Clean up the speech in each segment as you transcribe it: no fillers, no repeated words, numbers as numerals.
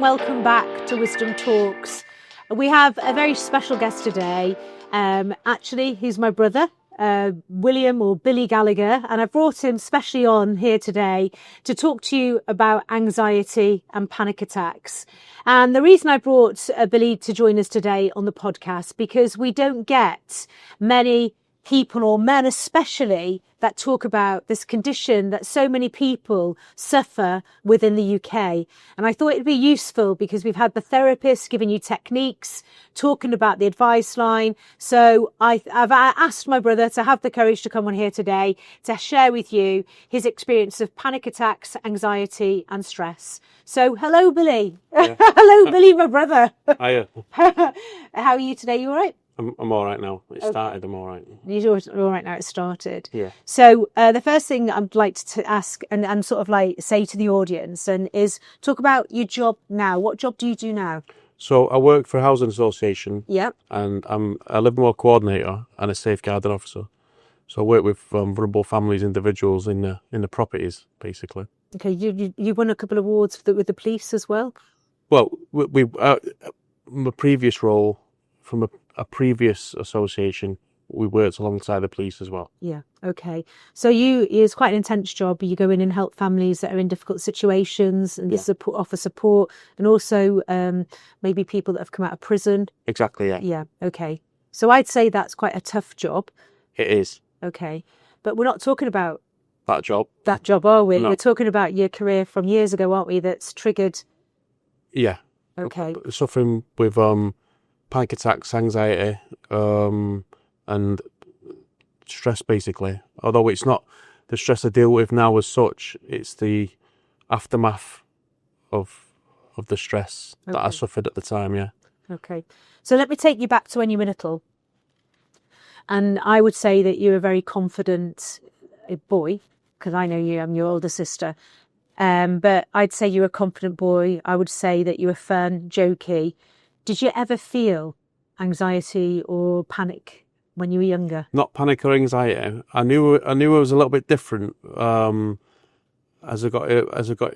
welcome back to Wisdom Talks. We have a very special guest today. Actually, he's my brother, William or Billy Gallagher, and I brought him specially on here today to talk to you about anxiety and panic attacks. And the reason I brought Billy to join us today on the podcast, because we don't get many people, or men especially, that talk about this condition that so many people suffer within the UK. And I thought it'd be useful because we've had the therapist giving you techniques, talking about the advice line. So I've asked my brother to have the courage to come on here today to share with you his experience of panic attacks, anxiety and stress. So hello, Billy. Yeah. Hello, Billy, my brother. Hiya. How are you today? You all right? I'm all right now. It started, I'm all right. You're all right now, it started. Yeah. So the first thing I'd like to ask and sort of like say to the audience is talk about your job now. What job do you do now? So I work for a housing association. Yep. And I'm a living well coordinator and a safeguarding officer. So I work with vulnerable families, individuals in the properties, basically. Okay, you won a couple of awards with the police as well? Well, we my previous role from a previous association, we worked alongside the police as well. Yeah, okay. So it's quite an intense job. You go in and help families that are in difficult situations and offer support, and also maybe people that have come out of prison. Exactly, yeah. Yeah, okay. So I'd say that's quite a tough job. It is. Okay, but we're not talking about that job, are we? No. We're talking about your career from years ago, aren't we, that's triggered? Yeah. Okay. Suffering with panic attacks, anxiety, and stress, basically. Although it's not the stress I deal with now as such, it's the aftermath of the stress that I suffered at the time, yeah. Okay. So let me take you back to when you were little. And I would say that you're a very confident boy, because I know you, I'm your older sister. But I'd say you're a confident boy. I would say that you were fun, jokey. Did you ever feel anxiety or panic when you were younger? Not panic or anxiety. I knew I was a little bit different as I got.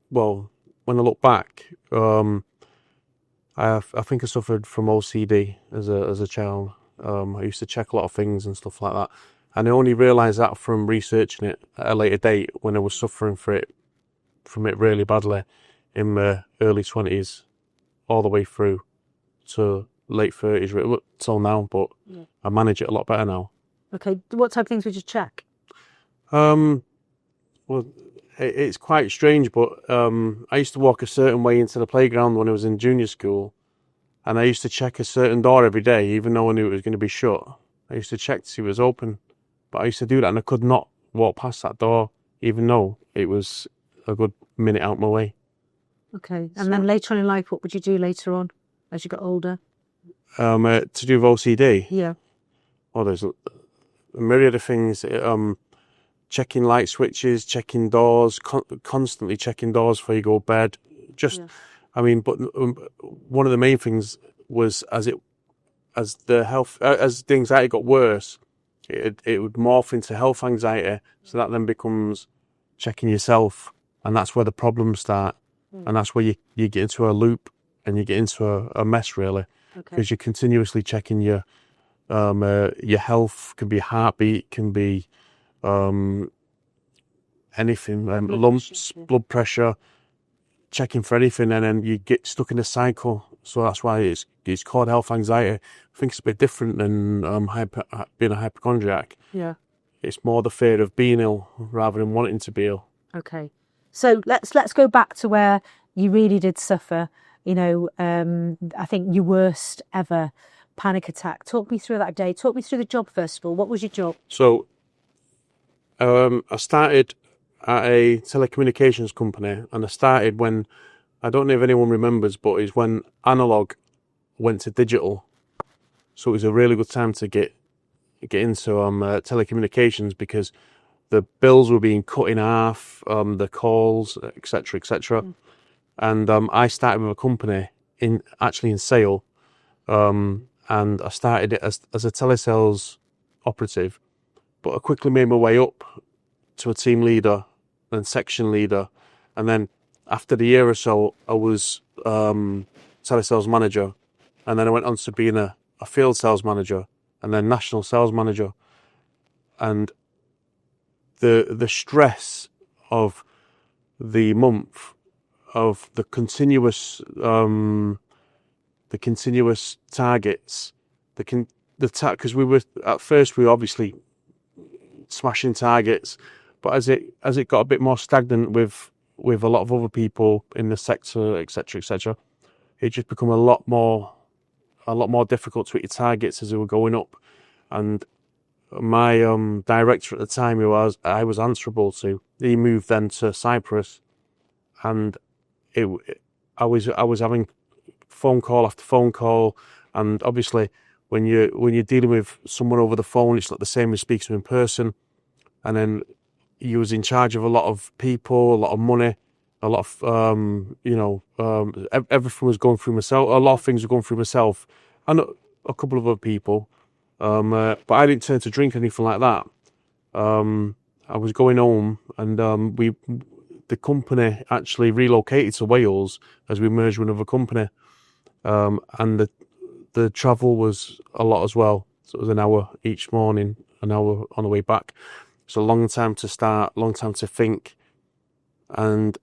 Well, when I look back, I think I suffered from OCD as a child. I used to check a lot of things and stuff like that, and I only realised that from researching it at a later date when I was suffering from it really badly in my early 20s. All the way through to late 30s till now, but I manage it a lot better now. Okay, what type of things would you check? Well, it's quite strange, but I used to walk a certain way into the playground when I was in junior school, and I used to check a certain door every day, even though I knew it was going to be shut. I used to check to see if it was open, but I used to do that, and I could not walk past that door, even though it was a good minute out my way. Okay, and then later on in life, what would you do later on as you got older? To do with OCD? Yeah. Oh, there's a myriad of things. Checking light switches, checking doors, constantly checking doors before you go to bed. I mean, but one of the main things was as the anxiety got worse, it would morph into health anxiety. So that then becomes checking yourself, and that's where the problems start. And that's where you get into a loop and you get into a mess, really, because you're continuously checking your health. Can be heartbeat, can be anything, lumps, blood pressure, checking for anything, and then you get stuck in a cycle. So that's why it's called health anxiety. I think it's a bit different than being a hypochondriac. Yeah, it's more the fear of being ill rather than wanting to be ill. Okay. So let's go back to where you really did suffer, I think your worst ever panic attack. Talk me through that day. Talk me through the job first of all. What was your job? So I started at a telecommunications company, and I started when, I don't know if anyone remembers, but it's when analog went to digital. So it was a really good time to get into telecommunications, because the bills were being cut in half, the calls, etc., etc. And I started with a company in sale, and I started it as a telesales operative, but I quickly made my way up to a team leader, then section leader, and then after the year or so, I was telesales manager, and then I went on to being a field sales manager, and then national sales manager. And the stress of the month, of the continuous targets, because at first we were obviously smashing targets, but as it got a bit more stagnant with a lot of other people in the sector, etc., it just become a lot more difficult to hit your targets as they were going up. And my director at the time, who I was answerable to, he moved then to Cyprus, and I was having phone call after phone call, and obviously when you're dealing with someone over the phone, it's not the same as speaking to them in person. And then you was in charge of a lot of people, a lot of money, a lot of everything was going through myself. A lot of things were going through myself, and a couple of other people. But I didn't turn to drink or anything like that. I was going home, and the company actually relocated to Wales as we merged with another company, and the travel was a lot as well. So it was an hour each morning, an hour on the way back. It's a long time to start, long time to think, and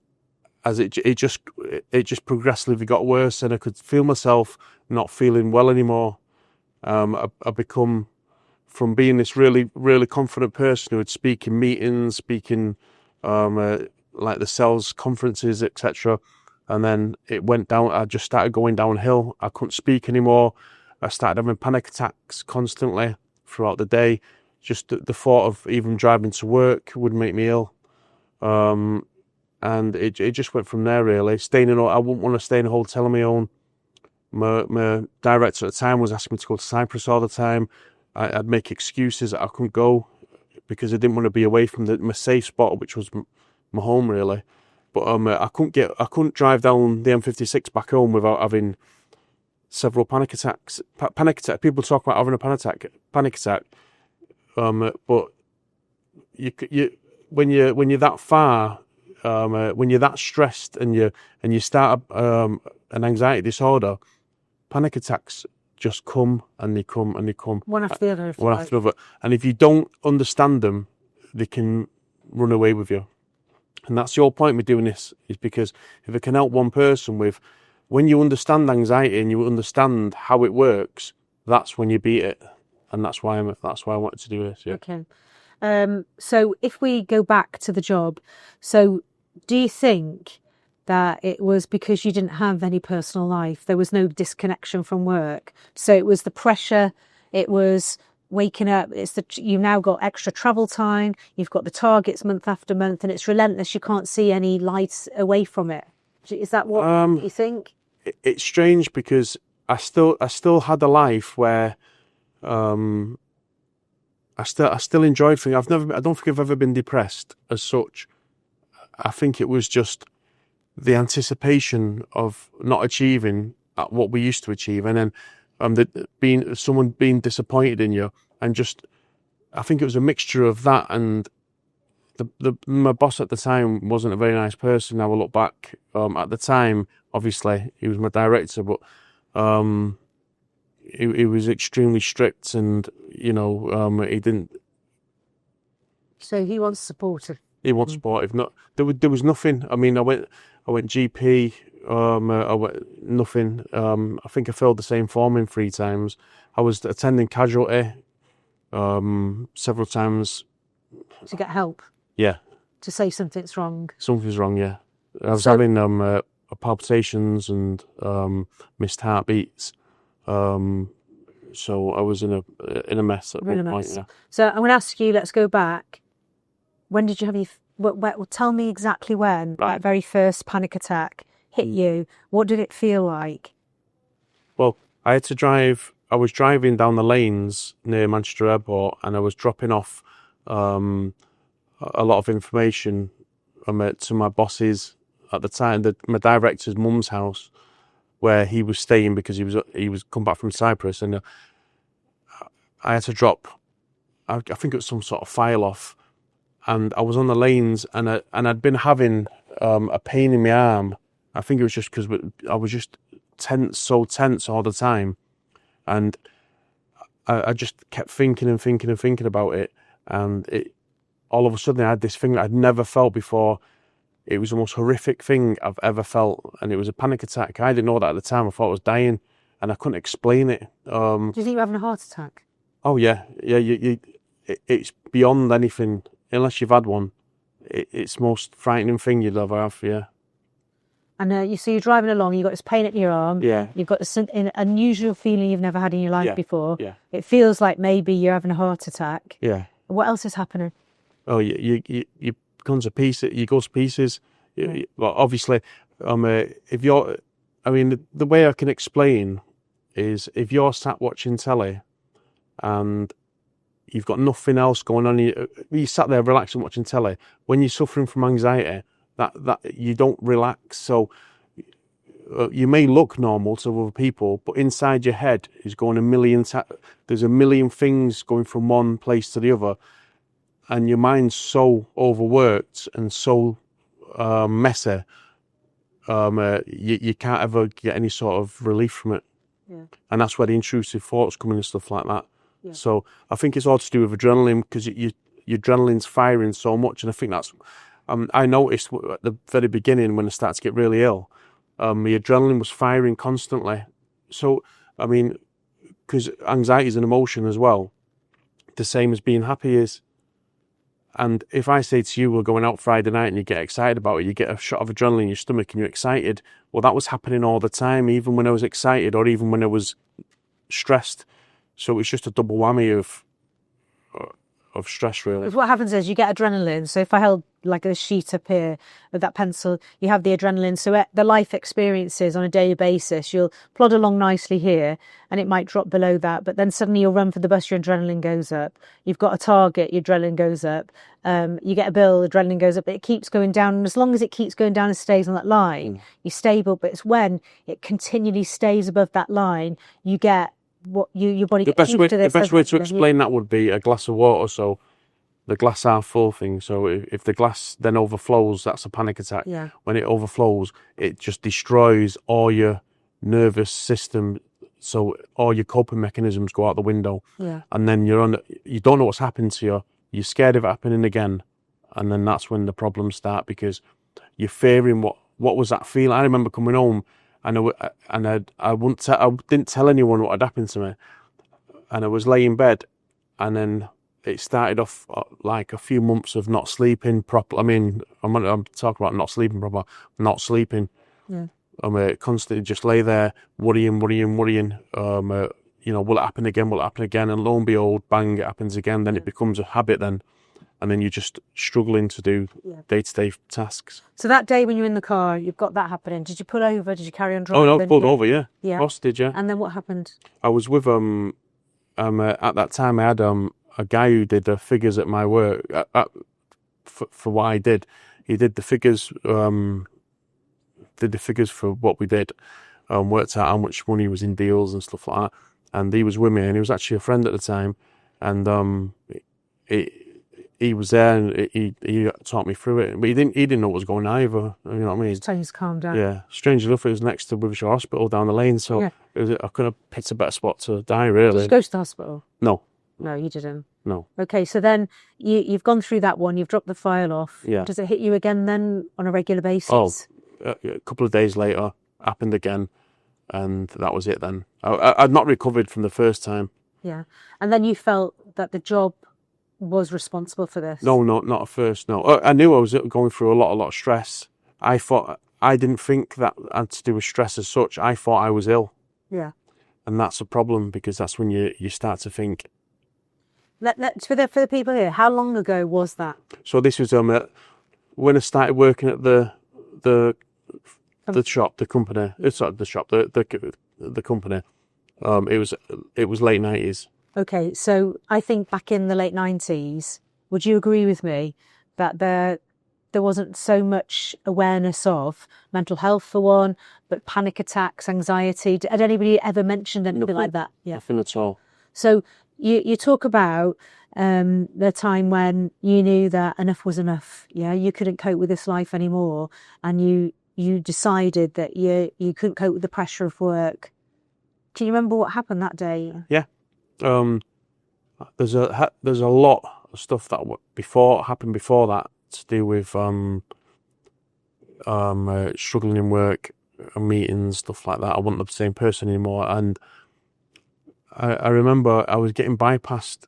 as it just progressively got worse, and I could feel myself not feeling well anymore. I become, from being this really, really confident person who would speak in meetings, speaking like the sales conferences, etc. And then it went down. I just started going downhill. I couldn't speak anymore. I started having panic attacks constantly throughout the day. Just the thought of even driving to work would make me ill. And it just went from there, really. I wouldn't want to stay in a hotel on my own. My director at the time was asking me to go to Cyprus all the time. I'd make excuses that I couldn't go because I didn't want to be away from my safe spot, which was my home, really. But I couldn't drive down the M56 back home without having several panic attacks. People talk about having a panic attack. But when you're that far, when you're that stressed and you start an anxiety disorder, panic attacks just come and they come and they come. One after the other. One after the other. And if you don't understand them, they can run away with you. And that's the whole point with doing this, is because if it can help one person with, when you understand anxiety and you understand how it works, that's when you beat it. And that's why I wanted to do this. Yeah. Okay. So if we go back to the job, so do you think that it was because you didn't have any personal life? There was no disconnection from work. So it was the pressure, it was waking up, you've now got extra travel time, you've got the targets month after month, and it's relentless. You can't see any light away from it. Is that what you think? It's strange because I still had a life where I still enjoyed things. I don't think I've ever been depressed as such. I think it was just the anticipation of not achieving what we used to achieve, and then someone being disappointed in you, and just, I think it was a mixture of that, and my boss at the time wasn't a very nice person. Now I look back, at the time, obviously he was my director, but he was extremely strict, and he didn't. So he was supportive. He was supportive. Not there was nothing. I mean, I went GP. I went nothing. I think I filled the same form in 3 times. I was attending casualty several times. To get help. Yeah. To say something's wrong. Something's wrong. Yeah. I was having palpitations and missed heartbeats. So I was in a mess at one point. Yeah. So I'm going to ask you. Let's go back. When did you have your? Tell me exactly when that very first panic attack hit you. What did it feel like? Well, I had to drive. I was driving down the lanes near Manchester Airport, and I was dropping off a lot of information to my bosses at the time. My director's mum's house, where he was staying because he was come back from Cyprus, and I had to drop. I think it was some sort of file off. And I was on the lanes, and I'd been having a pain in my arm. I think it was just because I was just so tense all the time, and I just kept thinking about it, and all of a sudden I had this thing that I'd never felt before. It was the most horrific thing I've ever felt, and it was a panic attack. I didn't know that at the time. I thought I was dying, and I couldn't explain it. Do you think you're having a heart attack? Oh yeah. It's beyond anything. Unless you've had one, it's the most frightening thing you'd ever have. Yeah. And you're driving along, you've got this pain at your arm. Yeah. You've got this unusual feeling you've never had in your life before. Yeah. It feels like maybe you're having a heart attack. Yeah. What else is happening? Oh, you go to pieces. Well, obviously, if you're, I mean, the way I can explain is if you're sat watching telly and you've got nothing else going on, you sat there relaxing watching telly. When you're suffering from anxiety, that you don't relax. So you may look normal to other people, but inside your head is going there's a million things going from one place to the other, and your mind's so overworked and so messy, you can't ever get any sort of relief from it. Yeah. And that's where the intrusive thoughts come in and stuff like that. Yeah. So I think it's all to do with adrenaline, because your adrenaline's firing so much, and I think that's I noticed at the very beginning when I started to get really ill, my adrenaline was firing constantly. So, I mean, because anxiety is an emotion as well, the same as being happy is. And if I say to you, we're going out Friday night and you get excited about it, you get a shot of adrenaline in your stomach and you're excited. Well, that was happening all the time, even when I was excited or even when I was stressed. So it was just a double whammy of stress, really. Because what happens is you get adrenaline. So if I held like a sheet up here with that pencil, you have the adrenaline. So the life experiences on a daily basis, you'll plod along nicely here and it might drop below that. But then suddenly you'll run for the bus, your adrenaline goes up. You've got a target, your adrenaline goes up. You get a bill, adrenaline goes up. But it keeps going down. And as long as it keeps going down and stays on that line, you're stable. But it's when it continually stays above that line, you get what your body gets used to this. The best way to explain that would be a glass of water. So the glass half full thing. So if the glass then overflows, that's a panic attack. Yeah. When it overflows, it just destroys all your nervous system. So all your coping mechanisms go out the window. Yeah. And then you don't know what's happened to you. You're scared of it happening again. And then that's when the problems start, because you're fearing what was that feeling. I remember coming home and I didn't tell anyone what had happened to me. And I was laying in bed, and then it started off like a few months of not sleeping properly. I mean, I'm talking about not sleeping proper, not sleeping. Yeah. I'm constantly just lay there worrying. Will it happen again? Will it happen again? And lo and behold, bang, it happens again. Then it becomes a habit then. And then you're just struggling to do day-to-day tasks. So that day when you're in the car, you've got that happening. Did you pull over? Did you carry on driving? Oh, no, I pulled over, yeah. Yeah. Of course I did, yeah. And then what happened? I was with, at that time I had a guy who did the figures at my work, for what I did. He did the figures, for what we did, worked out how much money was in deals and stuff like that. And he was with me, and he was actually a friend at the time. And he was there, and he taught me through it. But he didn't know what was going on either. You know what I mean? Just telling you to calm down. Yeah. Strange enough, it was next to Wivishire Hospital down the lane, so I could have picked a better spot to die, really. Did you go to the hospital? No. No, you didn't. No. Okay, so then you've gone through that one. You've dropped the file off. Yeah. Does it hit you again then on a regular basis? Oh, a couple of days later, happened again, and that was it then. I'd not recovered from the first time. Yeah. And then you felt that the job was responsible for this? No, not at first, no. I knew I was going through a lot of stress. I didn't think that had to do with stress as such. I thought I was ill. Yeah. And that's a problem, because that's when you start to think. For the people here, how long ago was that? So this was when I started working at the shop, the company. It's not the shop, the company. It was late 90s. Okay, so I think back in the late 90s, would you agree with me that there wasn't so much awareness of mental health for one, but panic attacks, anxiety? Had anybody ever mentioned anything like that? Yeah. Nothing at all. So you talk about the time when you knew that enough was enough. Yeah, you couldn't cope with this life anymore, and you decided that you couldn't cope with the pressure of work. Can you remember what happened that day? Yeah. There's a lot of stuff that happened before that to do with struggling in work, meetings, stuff like that. I wasn't the same person anymore, and I remember I was getting bypassed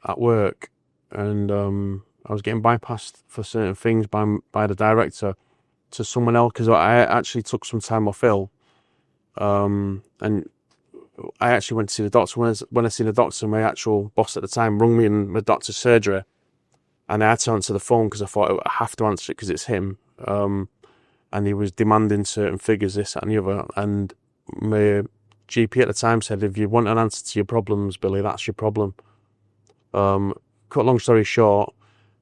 at work, and I was getting bypassed for certain things by the director to someone else, because I actually took some time off ill, and I actually went to see the doctor. When I seen the doctor, my actual boss at the time rung me in my doctor's surgery, and I had to answer the phone because I thought I have to answer it because it's him. And he was demanding certain figures, this, that and the other. And my GP at the time said, if you want an answer to your problems, Billy, that's your problem. Cut a long story short,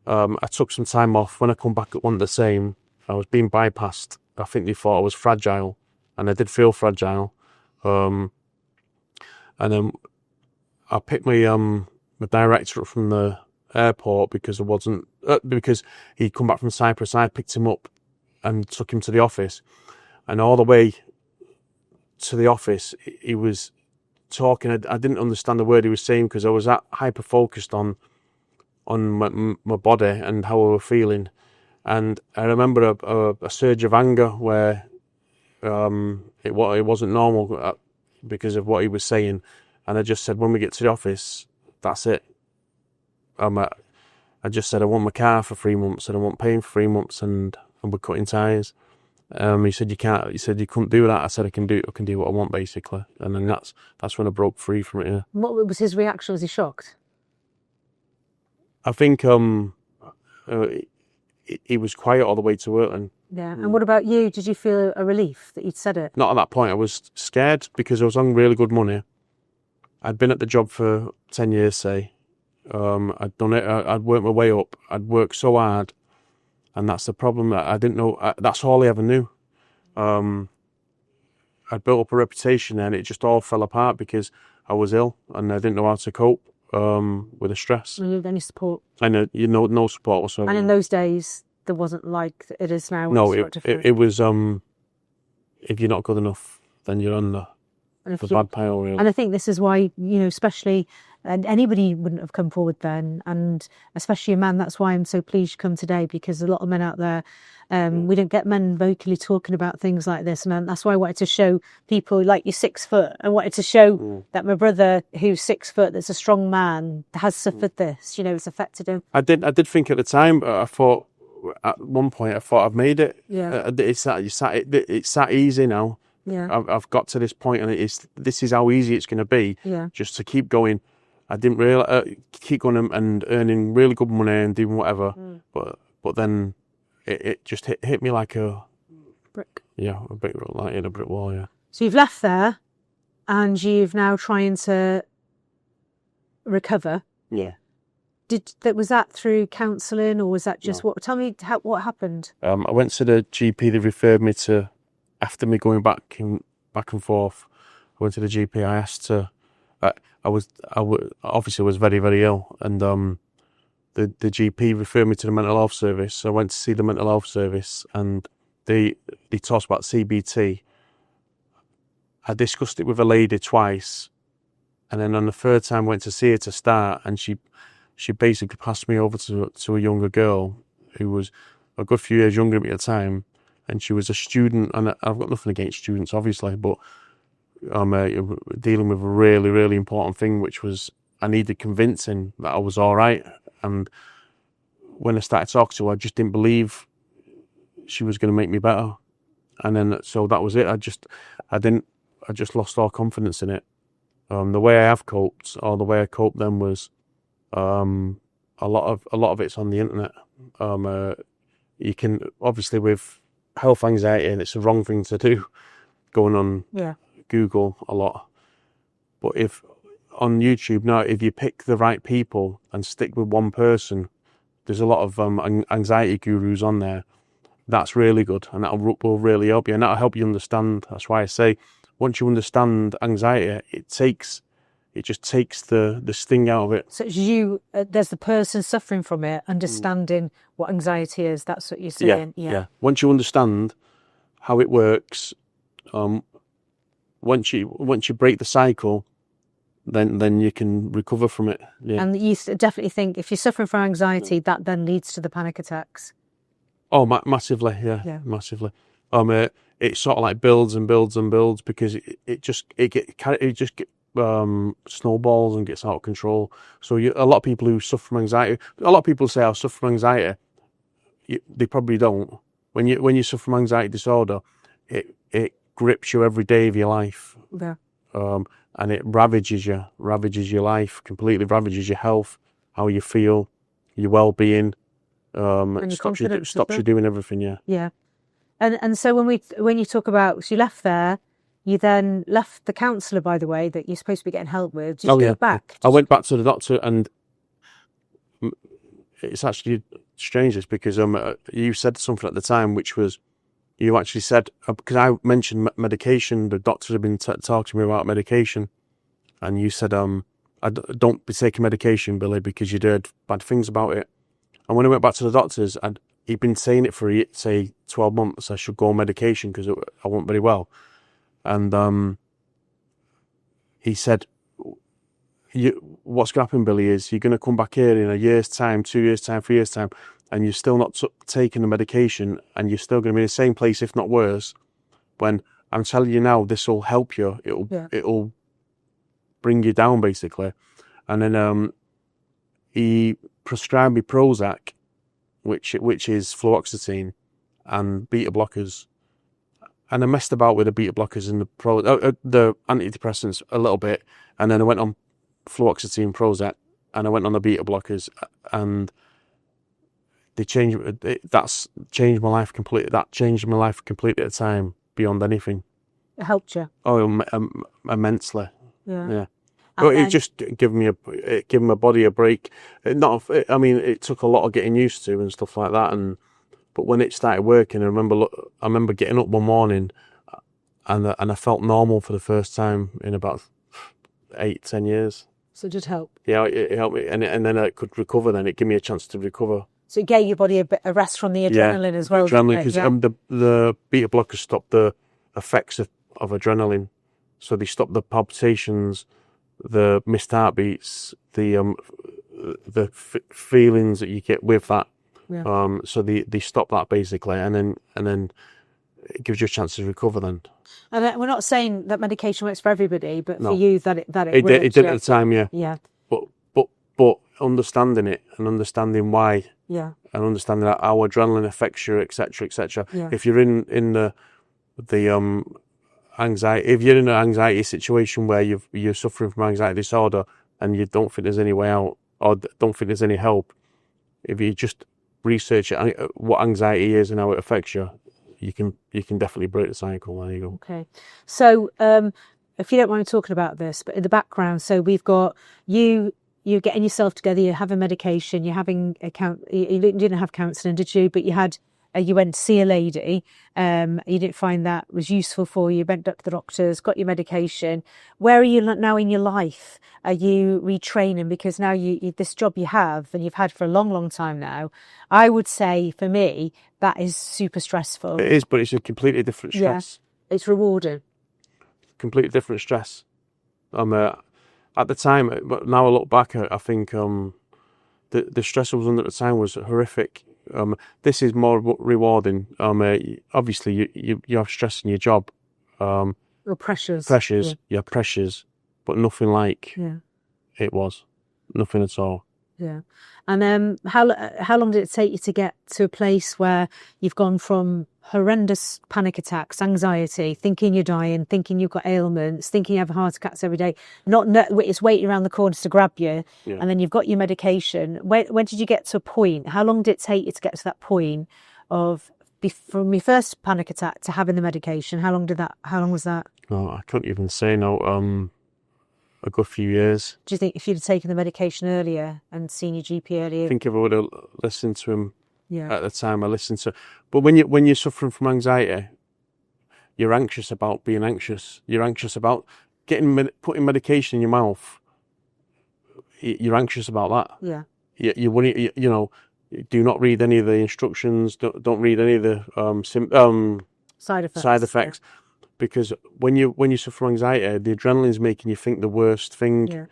I took some time off. When I come back, it wasn't the same. I was being bypassed. I think they thought I was fragile, and I did feel fragile. And then I picked my director up from the airport because because he'd come back from Cyprus. I picked him up and took him to the office, and all the way to the office he was talking. I didn't understand the word he was saying because I was that hyper focused on my body and how I was feeling. And I remember a surge of anger where it wasn't normal because of what he was saying. And I just said, when we get to the office, that's it. I just said I want my car for 3 months and I want paying for 3 months and we're cutting tyres. He said you can't. He said you couldn't do that. I said I can do what I want basically. And then that's when I broke free from it. Yeah. What was his reaction? Was he shocked? I think he was quiet all the way to it. Yeah. And what about you? Did you feel a relief that you'd said it? Not at that point. I was scared because I was on really good money. I'd been at the job for 10 years, say. I'd done it. I'd worked my way up. I'd worked so hard. And that's the problem. I didn't know. That's all I ever knew. I'd built up a reputation and it just all fell apart because I was ill and I didn't know how to cope with the stress. And you had any support? I know, no support whatsoever. And in those days, there wasn't like it is now. No, it was, if you're not good enough, then you're on the bad pile, really. And I think this is why, especially, and anybody wouldn't have come forward then, and especially a man. That's why I'm so pleased you come today, because a lot of men out there, we don't get men vocally talking about things like this, and that's why I wanted to show people like you're 6 foot. I wanted to show that my brother, who's 6 foot, that's a strong man, has suffered this. It's affected him. I did think at the time. I thought at one point I've made it. Yeah. It's that easy now. Yeah. I've got to this point, and this is how easy it's going to be. Yeah. Just to keep going. I didn't really keep going and earning really good money and doing whatever, but then it just hit me like a brick. Yeah, a brick, like in a brick wall. Yeah. So you've left there, and you've now trying to recover. Yeah. Was that through counselling, or was that just what? Tell me what happened. I went to the GP. They referred me to, after me going back and forth. I went to the GP. I asked to. I obviously was very, very ill, and the GP referred me to the mental health service. So I went to see the mental health service, and they talked about CBT. I discussed it with a lady twice, and then on the third time I went to see her to start, and she basically passed me over to a younger girl who was a good few years younger than me at the time, and she was a student, and I've got nothing against students, obviously, but I'm dealing with a really, really important thing, which was I needed convincing that I was all right. And when I started talking to her, I just didn't believe she was going to make me better. And then so that was it. I just lost all confidence in it. The way I have coped, or the way I coped then, was a lot of it's on the internet. You can obviously, with health anxiety, and it's the wrong thing to do, going on. Yeah. Google a lot, but if on YouTube now, if you pick the right people and stick with one person, there's a lot of anxiety gurus on there. That's really good, and that will really help you, and that'll help you understand. That's why I say, once you understand anxiety, it takes it just takes the sting out of it. So it's there's the person suffering from it, understanding what anxiety is. That's what you're saying. Yeah. Once you understand how it works, once you break the cycle, then you can recover from it. Yeah. And you definitely think if you're suffering from anxiety, that then leads to the panic attacks. Oh, massively, yeah, massively. It sort of like builds and builds and builds because it just snowballs and gets out of control. So a lot of people who suffer from anxiety, a lot of people say I suffer from anxiety. They probably don't. When you suffer from anxiety disorder, it grips you every day of your life. Yeah. And it ravages your life, completely ravages your health, how you feel, your well-being. And It stops you doing everything. Yeah. Yeah. And so when you talk about, so you left there, you then left the counsellor, by the way, that you're supposed to be getting help with. Did you go back? I went back to the doctor, and it's actually strange, this because you said something at the time, which was, you actually said, because I mentioned medication, the doctors have been talking to me about medication, and you said, don't be taking medication, Billy, because you'd heard bad things about it. And when I went back to the doctors, he'd been saying it for, say, 12 months, I should go on medication because I wasn't very well. And he said, what's going to happen, Billy, is you're going to come back here in a year's time, 2 years' time, 3 years' time, and you're still not taking the medication, and you're still going to be in the same place, if not worse. When I'm telling you now, this will help you. It'll bring you down, basically. And then he prescribed me Prozac, which is fluoxetine and beta blockers. And I messed about with the beta blockers and the antidepressants a little bit, and then I went on fluoxetine, Prozac, and I went on the beta blockers, and that's changed my life completely. That changed my life completely at the time, beyond anything. It helped you? Oh, immensely. Yeah. But it just gave my body a break. It took a lot of getting used to and stuff like that. But when it started working, I remember getting up one morning, and I felt normal for the first time in about 8-10 years. So it did help. Yeah, it helped me, and then I could recover. Then it gave me a chance to recover. So it gave your body a rest from the adrenaline as well. Adrenaline, because the beta blockers stopped the effects of adrenaline, so they stopped the palpitations, the missed heartbeats, the feelings that you get with that. Yeah. So they stop that basically, and then it gives you a chance to recover then. And we're not saying that medication works for everybody, but for you that it worked. It did at the time, yeah. Yeah. But understanding it and understanding why. Yeah. And understanding how adrenaline affects you, etc., etc. Yeah. If you're in the anxiety, if you're in an anxiety situation where you're suffering from anxiety disorder and you don't think there's any way out or don't think there's any help, if you just research it, what anxiety is and how it affects you, you can definitely break the cycle. There you go. Okay. So, if you don't mind talking about this, but in the background, so we've got you're getting yourself together, you're having medication, you're having you didn't have counselling, did you? But you went to see a lady, you didn't find that was useful for you, went up to the doctors, got your medication. Where are you now in your life? Are you retraining? Because now this job you have, and you've had for a long, long time now, I would say for me, that is super stressful. It is, but it's a completely different stress. Yeah, it's rewarding. Completely different stress. At the time, but now I look back, I think the stress I was under at the time was horrific. This is more rewarding. Obviously, you have stress in your job. Or pressures. Yeah, pressures, but nothing like it was. Nothing at all. Yeah. And how long did it take you to get to a place where you've gone from horrendous panic attacks, anxiety, thinking you're dying, thinking you've got ailments, thinking you have heart attacks every day, it's waiting around the corners to grab you, and then you've got your medication. When did you get to a point? How long did it take you to get to that point of from your first panic attack to having the medication? How long was that? Oh, I couldn't even say no. A good few years. Do you think if you'd have taken the medication earlier and seen your GP earlier? I think if I would have listened to him at the time, I listened to. But when you're suffering from anxiety, you're anxious about being anxious. You're anxious about putting medication in your mouth you're anxious about that. Yeah. You wouldn't, you know, do not read any of the instructions. Don't read any of the Side side effects, because when you suffer from anxiety, the adrenaline's making you think the worst thing. Yeah.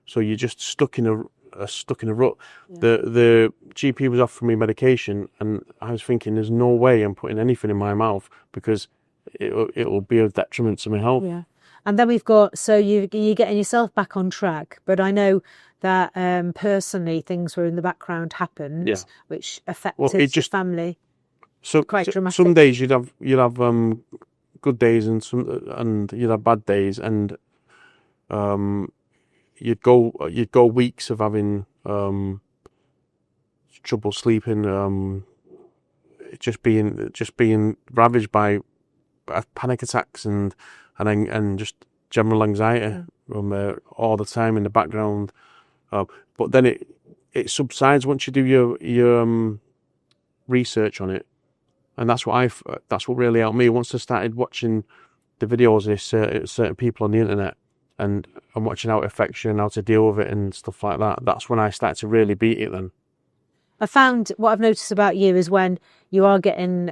So you're just stuck in a rut. Yeah. The GP was offering me medication, and I was thinking, there's no way I'm putting anything in my mouth because it will be a detriment to my health. Yeah. And then we've got, so you're getting yourself back on track, but I know that personally things were in the background happened, which affected your family. So quite dramatic. Some days you'd have good days, and you'd have bad days, and you'd go weeks of having trouble sleeping, just being ravaged by panic attacks and just general anxiety all the time in the background. But then it subsides once you do your research on it, and that's what really helped me. Once I started watching the videos of certain people on the internet, and I'm watching how it affects you and how to deal with it and stuff like that, that's when I started to really beat it then. I found what I've noticed about you is when you are getting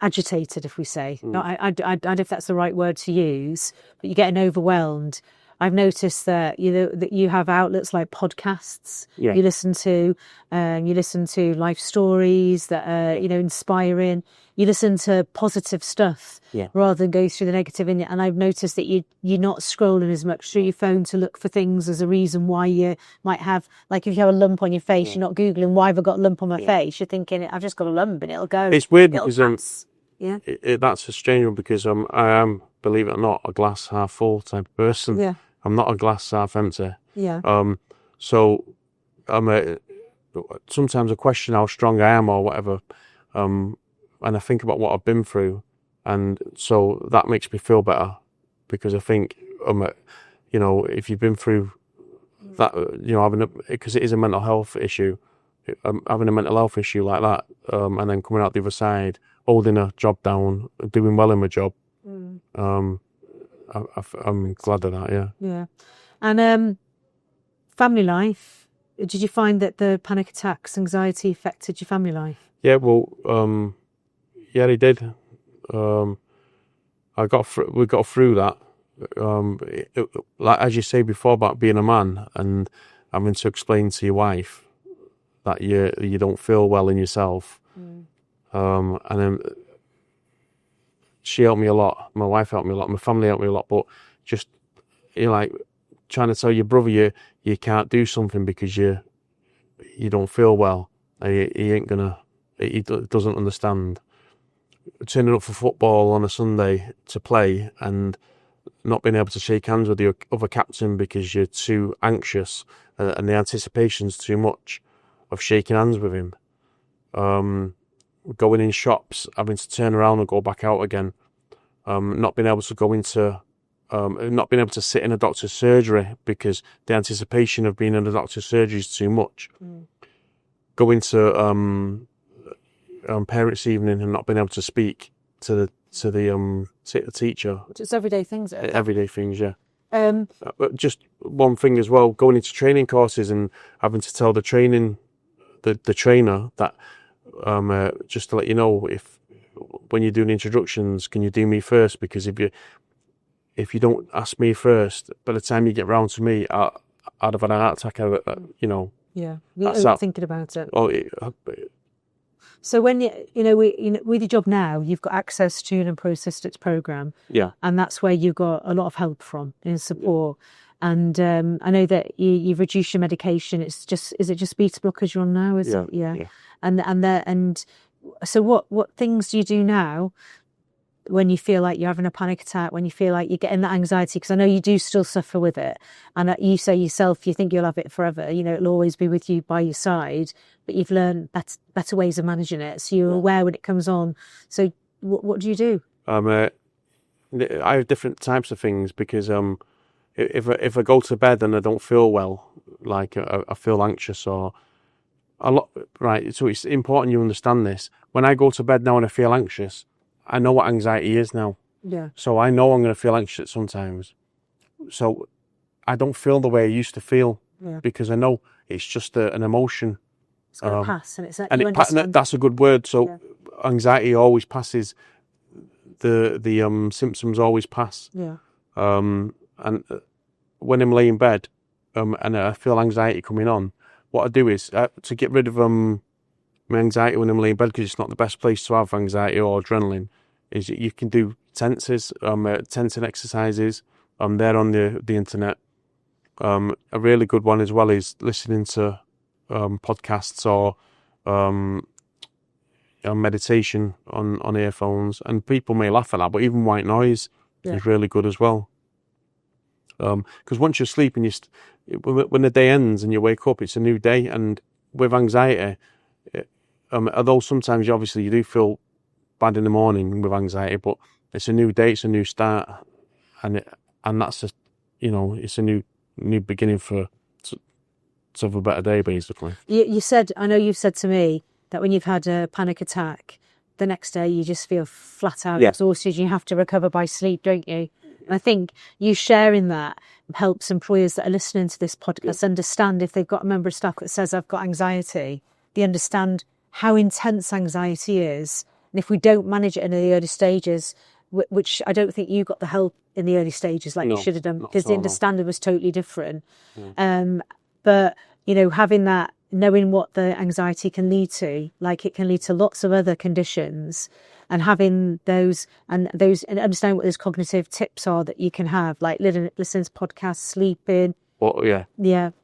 agitated, if we say, I don't know if that's the right word to use, but you're getting overwhelmed. I've noticed that you have outlets like podcasts. Yeah. You listen to life stories that are inspiring. You listen to positive stuff rather than go through the negative in it. And I've noticed that you're not scrolling as much through your phone to look for things as a reason why you might have, like if you have a lump on your face, you're not Googling, why have I got a lump on my face? You're thinking, I've just got a lump and it'll go. It's weird because that's a strange one, because I am, believe it or not, a glass half full type of person. Yeah. I'm not a glass half empty. Yeah. So sometimes I question how strong I am or whatever, and I think about what I've been through, and so that makes me feel better, because I think if you've been through that, because it is a mental health issue, having a mental health issue like that, and then coming out the other side, holding a job down, doing well in my job. I'm glad of that, yeah. Yeah. And family life, did you find that the panic attacks, anxiety affected your family life? Yeah, well, they did. We got through that. Like as you say before about being a man and having to explain to your wife that you don't feel well in yourself. And then she helped me a lot. My wife helped me a lot. My family helped me a lot. But just like trying to tell your brother you can't do something because you don't feel well. He doesn't understand. Turning up for football on a Sunday to play and not being able to shake hands with the other captain because you're too anxious and the anticipation's too much of shaking hands with him. Going in shops, having to turn around and go back out again. Not being able to go into, not being able to sit in a doctor's surgery because the anticipation of being in a doctor's surgery is too much. Going to parents' evening and not being able to speak to the teacher. Just everyday things. Everyday things, yeah. Just one thing as well, going into training courses and having to tell the trainer that just to let you know, if when you're doing introductions, can you do me first? Because if you don't ask me first, by the time you get round to me, I'd have had an heart attack. Yeah, you're thinking about it. Oh, so when with your job now, you've got access to an Pro Statistics program. Yeah, and that's where you got a lot of help from in support. Yeah. And I know that you've reduced your medication. Is it just beta blockers you're on now? Yeah. And so what things do you do now when you feel like you're having a panic attack, when you feel like you're getting that anxiety? Because I know you do still suffer with it, and you say yourself you think you'll have it forever. It'll always be with you, by your side. But you've learned better ways of managing it, so you're aware when it comes on. So what do you do? I have different types of things, because if I go to bed and I don't feel well, like I feel anxious or a lot, right? So it's important you understand this. When I go to bed now and I feel anxious, I know what anxiety is now. Yeah. So I know I'm going to feel anxious sometimes. So I don't feel the way I used to feel. because I know it's just an emotion. It's going to pass, and it's And that's a good word. So anxiety always passes. The symptoms always pass. Yeah. And when I'm laying in bed, and I feel anxiety coming on, what I do is to get rid of my anxiety when I'm laying in bed, because it's not the best place to have anxiety or adrenaline, is that you can do tensing exercises. They're on the internet. A really good one as well is listening to podcasts or meditation on earphones. And people may laugh at that, but even white noise is really good as well. Because once you're sleeping, when the day ends and you wake up, it's a new day. And with anxiety, although sometimes you do feel bad in the morning with anxiety, but it's a new day, it's a new start, and that's it's a new beginning to have a better day, basically. You said, I know you've said to me that when you've had a panic attack, the next day you just feel flat out exhausted. You have to recover by sleep, don't you? And I think you sharing that helps employers that are listening to this podcast understand, if they've got a member of staff that says, I've got anxiety, they understand how intense anxiety is. And if we don't manage it in the early stages, which I don't think you got the help in the early stages like you should have done, because the understanding was totally different. But, having that, knowing what the anxiety can lead to, like it can lead to lots of other conditions, and having those and understanding what those cognitive tips are that you can have, like listening to podcasts, sleeping. Well,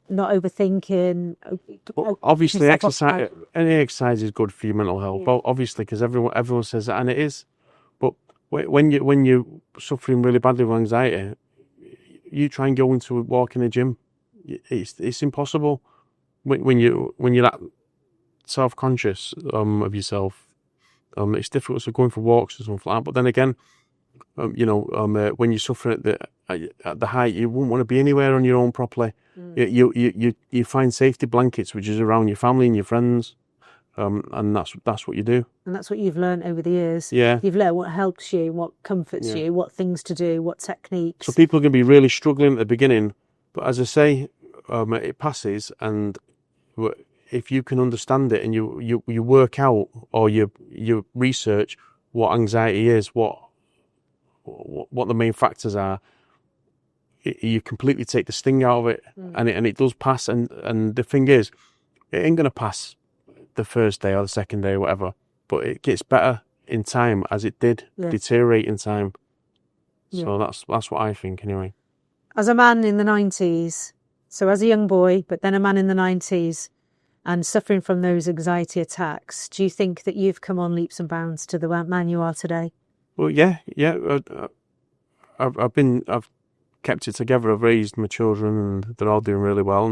not overthinking. Well, obviously, any exercise is good for your mental health. Well, obviously, because everyone says that, and it is. But when you're suffering really badly with anxiety, you try and go into a walk in a gym. It's impossible when you're that self-conscious of yourself. It's difficult. So going for walks or something like that. But then again, when you suffer at the height, you wouldn't want to be anywhere on your own properly. You find safety blankets, which is around your family and your friends, and that's what you do. And that's what you've learned over the years. Yeah, you've learned what helps you, what comforts you, what things to do, what techniques. So people are going to be really struggling at the beginning, but as I say, it passes, and if you can understand it and you work out or you research what anxiety is, what the main factors are, you completely take the sting out of it, and it does pass. And the thing is, it ain't gonna pass the first day or the second day or whatever, but it gets better in time, as it did deteriorate in time. So that's what I think anyway. As a man in the 90s, so as a young boy, but then a man in the 90s, and suffering from those anxiety attacks, do you think that you've come on leaps and bounds to the man you are today? Well, yeah. I've kept it together. I've raised my children, and they're all doing really well.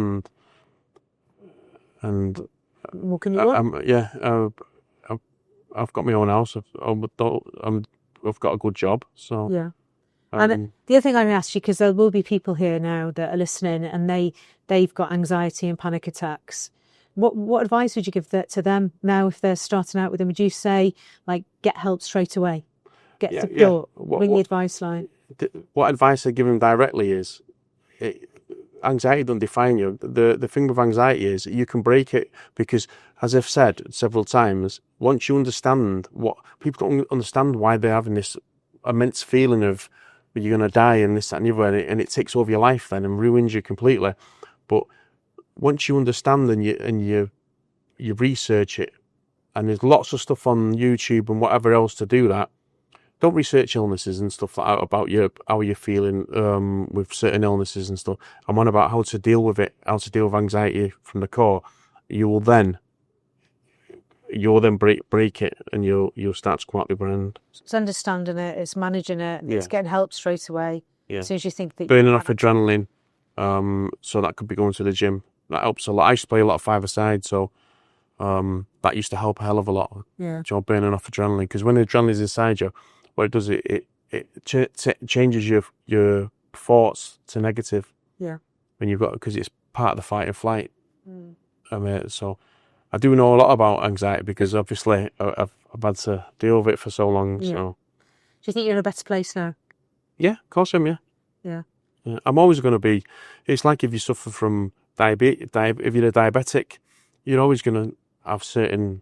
And what can you do? I've got my own house. I've got a good job. So yeah. And the other thing I'm going to ask you, because there will be people here now that are listening, and they've got anxiety and panic attacks. What advice would you give to them now if they're starting out with them? Would you say, like, get help straight away? Get support? Ring the advice line? What advice I give them directly is, anxiety doesn't define you. The thing with anxiety is you can break it, because, as I've said several times, once you understand people don't understand why they're having this immense feeling of you're going to die and this, that, and the other, and it takes over your life then and ruins you completely. But once you understand and you research it, and there's lots of stuff on YouTube and whatever else to do that. Don't research illnesses and stuff like that about how you're feeling with certain illnesses and stuff. I'm on about how to deal with it, how to deal with anxiety from the core. You'll then break it, and you'll start to come out the other end. It's understanding it, it's managing it, it's getting help straight away. Yeah. As soon as you think that burning off adrenaline, so that could be going to the gym. That helps a lot. I used to play a lot of five-a-side, so that used to help a hell of a lot. Yeah. Burning off adrenaline, because when the adrenaline's inside you, what it does, it changes your thoughts to negative. Yeah. When because it's part of the fight or flight. So I do know a lot about anxiety, because obviously I've had to deal with it for so long. Yeah. So. Do you think you're in a better place now? Yeah, of course I am. Yeah. I'm always going to be. It's like if you suffer from if you're a diabetic, you're always going to have certain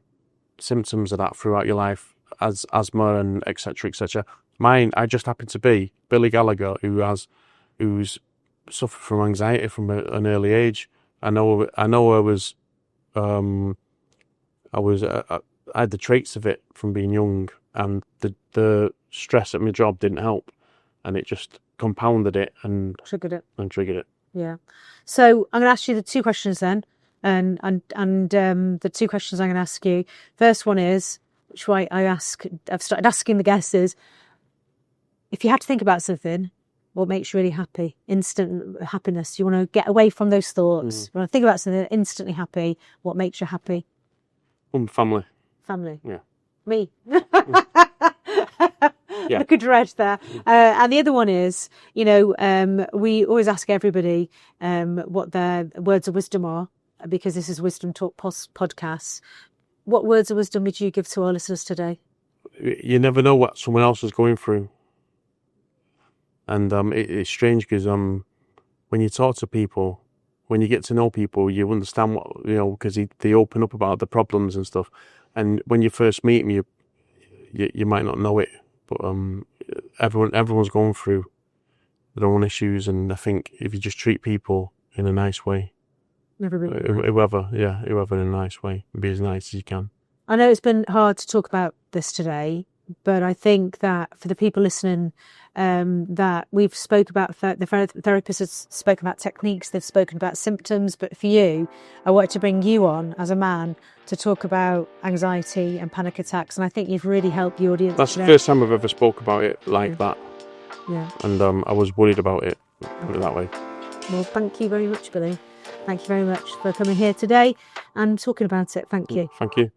symptoms of that throughout your life, as asthma and etc. etc. Mine, I just happen to be Billy Gallagher, who's suffered from anxiety from an early age. I had the traits of it from being young, and the stress at my job didn't help, and it just compounded it and Triggered it. Yeah. So I'm going to ask you the two questions then, and the two questions I'm going to ask you. First one is, which I've started asking the guests is, if you had to think about something, what makes you really happy? Instant happiness. You want to get away from those thoughts. You want to think about something instantly happy. What makes you happy? Family. Family. Yeah. Me. Yeah. Look at dread there. And the other one is, we always ask everybody what their words of wisdom are, because this is Wisdom Talk podcast. What words of wisdom would you give to our listeners today? You never know what someone else is going through. And it's strange because when you talk to people, when you get to know people, you understand what, because they open up about the problems and stuff. And when you first meet them, you might not know it, but everyone's going through their own issues. And I think if you just treat people in a nice way, whoever in a nice way, be as nice as you can. I know it's been hard to talk about this today, but I think that for the people listening, that we've spoke about, the therapist has spoken about techniques, they've spoken about symptoms, but for you, I wanted to bring you on as a man to talk about anxiety and panic attacks, and I think you've really helped the audience. That's the first time I've ever spoke about it like that. Yeah. And I was worried about it, put it that way. Well, thank you very much, Billy. Thank you very much for coming here today and talking about it. Thank you. Thank you.